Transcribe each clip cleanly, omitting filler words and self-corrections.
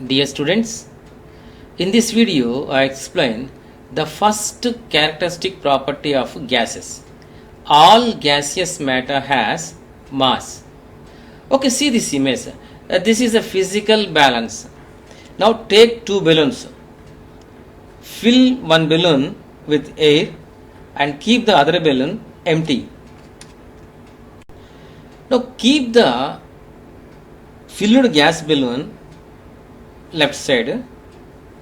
Dear students, in this video I explain the first characteristic property of gases. All gaseous matter has mass. Okay, see this image. This is a physical balance. Now take two balloons. Fill one balloon with air and keep the other balloon empty. Now keep the filled gas balloon left side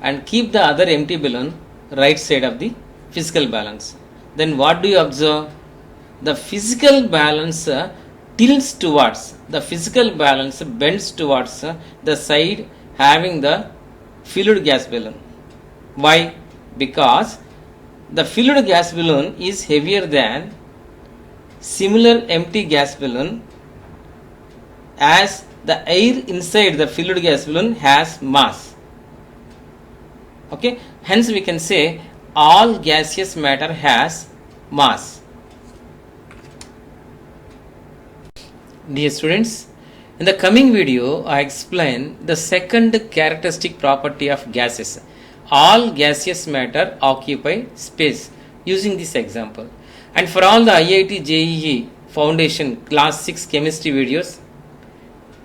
and keep the other empty balloon right side of the physical balance. Then what do you observe? The physical balance tilts towards, the physical balance bends towards the side having the filled gas balloon. Why? Because the filled gas balloon is heavier than similar empty gas balloon, as the air inside the filled gas balloon has mass. Okay, hence we can say all gaseous matter has mass. Dear students, in the coming video I explain the second characteristic property of gases. All gaseous matter occupy space using this example. And for all the IIT JEE Foundation Class 6 chemistry videos,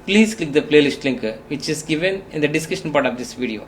please click the playlist link which is given in the description part of this video.